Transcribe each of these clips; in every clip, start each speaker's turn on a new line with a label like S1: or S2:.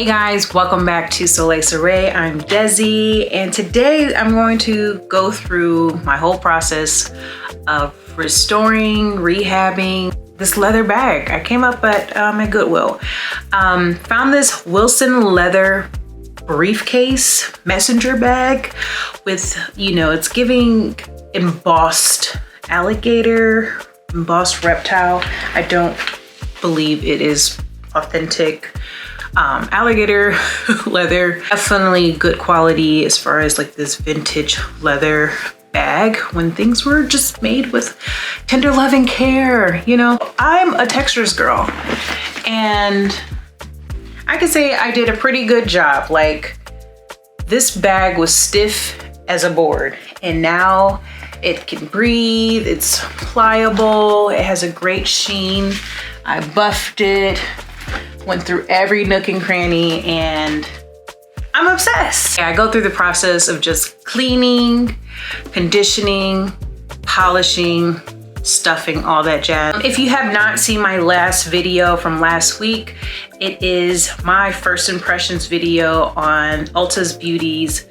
S1: Hey guys, welcome back to Soleil Soray. I'm Desi, and today I'm going to go through my whole process of restoring, rehabbing this leather bag. I came up at Goodwill. Found this Wilson leather briefcase messenger bag with, it's giving embossed alligator, embossed reptile. I don't believe it is authentic alligator leather. Definitely good quality as far as like this vintage leather bag when things were just made with tender love and care. I'm a textures girl, and I can say I did a pretty good job. Like, this bag was stiff as a board, and now it can breathe, it's pliable, it has a great sheen. I buffed it, went through every nook and cranny, and I'm obsessed. I go through the process of just cleaning, conditioning, polishing, stuffing, all that jazz. If you have not seen my last video from last week, it is my first impressions video on Ulta's Beauty's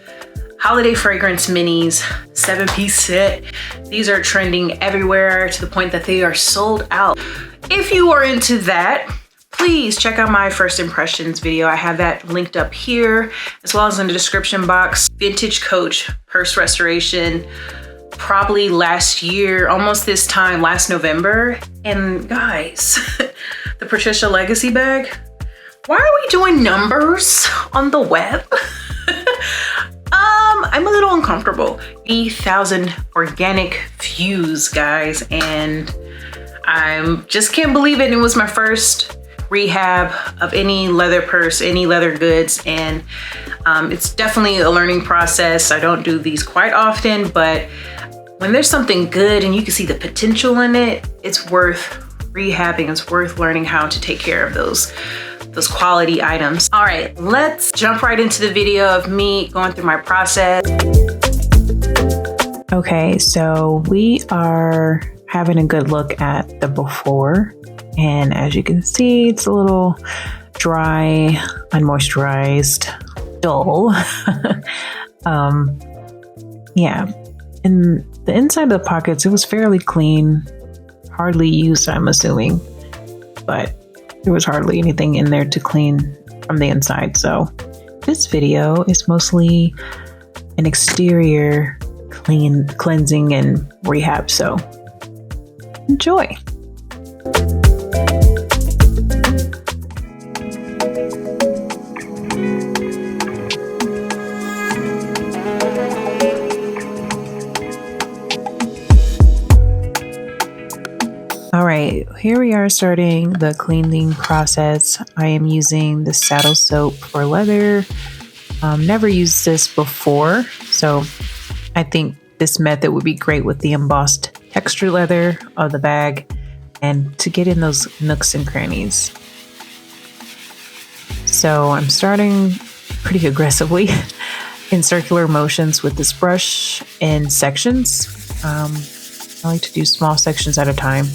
S1: holiday fragrance minis 7-piece set. These are trending everywhere to the point that they are sold out. If you are into that, please check out my first impressions video. I have that linked up here, as well as in the description box. Vintage Coach purse restoration, probably last year, almost this time, last November. And guys, the Patricia Legacy bag, why are we doing numbers on the web? I'm a little uncomfortable. 3,000 organic views, guys, and I just can't believe it. It was my first rehab of any leather purse, any leather goods, and it's definitely a learning process. I don't do these quite often, but when there's something good and you can see the potential in it, it's worth rehabbing. It's worth learning how to take care of those quality items. All right, let's jump right into the video of me going through my process.
S2: Okay, so we are having a good look at the before. And as you can see, it's a little dry, unmoisturized, dull. Yeah, in the inside of the pockets, it was fairly clean, hardly used, I'm assuming, but there was hardly anything in there to clean from the inside. So this video is mostly an exterior cleansing and rehab. So enjoy. All right, here we are starting the cleaning process. I am using the saddle soap for leather. Never used this before, so I think this method would be great with the embossed texture leather of the bag and to get in those nooks and crannies. So I'm starting pretty aggressively in circular motions with this brush in sections. I like to do small sections at a time.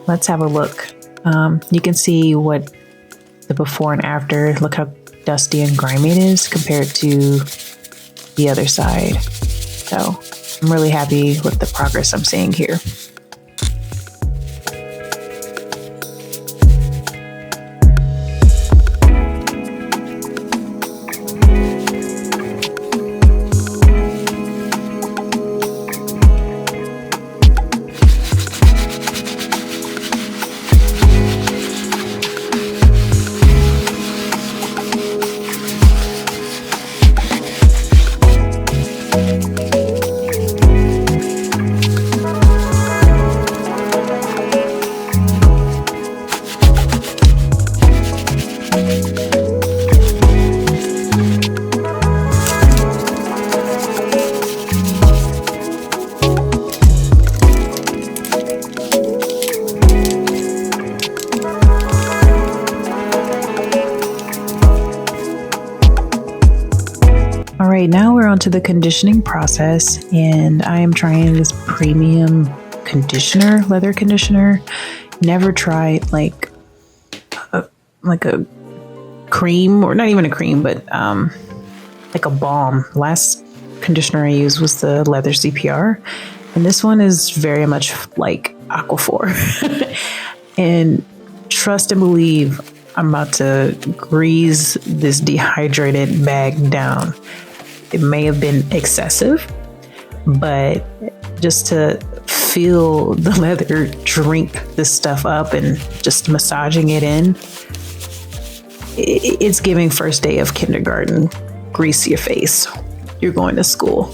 S2: Let's have a look. You can see what the before and after. Look how dusty and grimy it is compared to the other side. So I'm really happy with the progress I'm seeing here. to the conditioning process, and I am trying this premium conditioner, leather conditioner. Never tried like a cream, or not even a cream, but like a balm. Last conditioner I used was the leather CPR, and this one is very much like Aquaphor. And trust and believe, I'm about to grease this dehydrated bag down. It may have been excessive, but just to feel the leather drink this stuff up and just massaging it in, it's giving first day of kindergarten. Grease your face. You're going to school.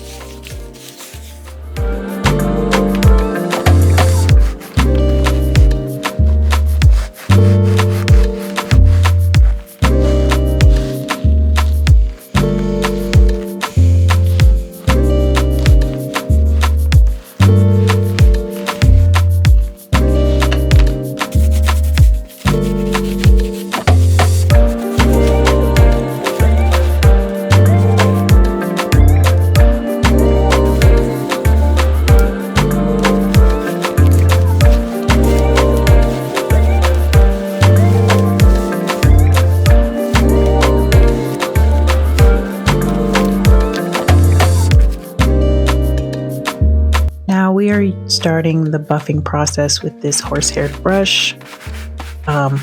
S2: We are starting the buffing process with this horsehair brush.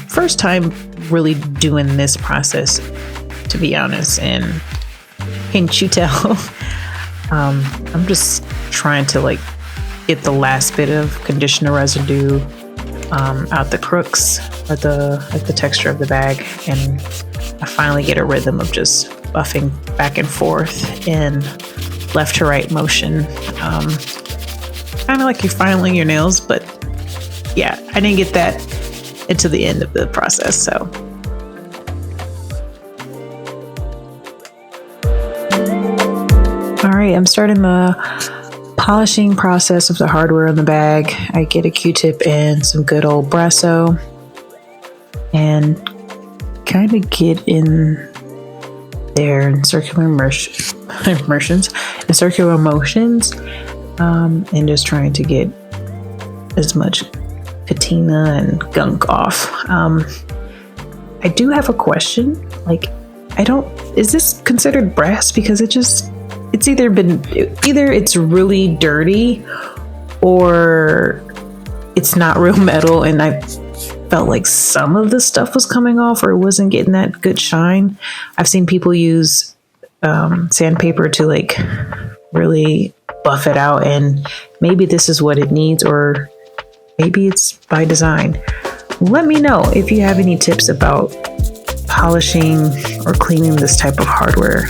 S2: First time really doing this process, to be honest, and can't you tell? I'm just trying to like get the last bit of conditioner residue out the crooks at the texture of the bag, and I finally get a rhythm of just buffing back and forth in left to right motion. Kind of like you're filing your nails, but yeah, I didn't get that until the end of the process. So all right, I'm starting the polishing process of the hardware in the bag. I get a Q-tip and some good old Brasso and kind of get in there in circular motions, and just trying to get as much patina and gunk off. I do have a question. Like, is this considered brass? Because it's either it's really dirty or it's not real metal, and I felt like some of the stuff was coming off or it wasn't getting that good shine. I've seen people use sandpaper to like really buff it out, and maybe this is what it needs, or maybe it's by design. Let me know if you have any tips about polishing or cleaning this type of hardware.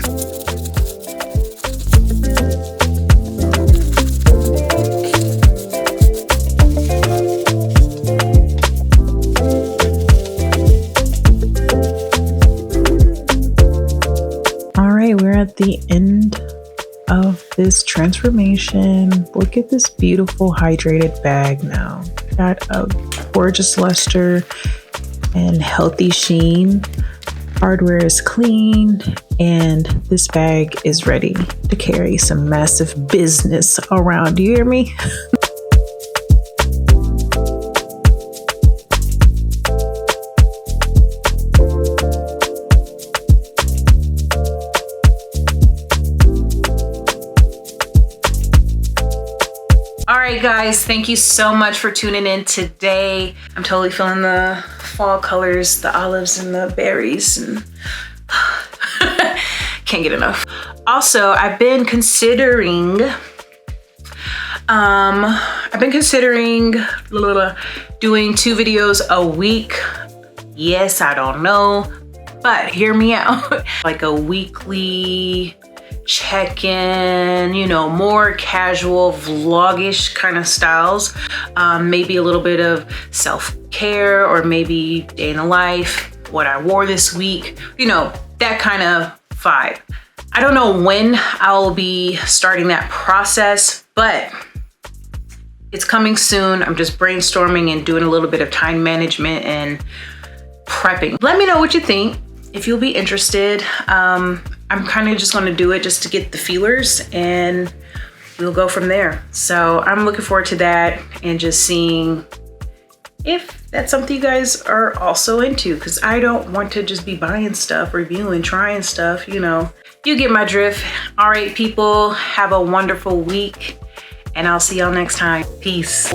S2: All right, we're at the end of this transformation. Look at this beautiful hydrated bag now. Got a gorgeous luster and healthy sheen. Hardware is clean, and this bag is ready to carry some massive business around. Do you hear me?
S1: All right, guys, thank you so much for tuning in today. I'm totally feeling the fall colors, the olives and the berries, and can't get enough. Also, I've been considering doing 2 videos a week. Yes, I don't know, but hear me out. Like a weekly check-in, more casual vlogish kind of styles. Maybe a little bit of self-care, or maybe day in the life, what I wore this week, that kind of vibe. I don't know when I'll be starting that process, but it's coming soon. I'm just brainstorming and doing a little bit of time management and prepping. Let me know what you think, if you'll be interested. I'm kind of just going to do it just to get the feelers, and we'll go from there. So I'm looking forward to that and just seeing if that's something you guys are also into, because I don't want to just be buying stuff, reviewing, trying stuff, you know. You get my drift. All right, people, have a wonderful week, and I'll see y'all next time. Peace.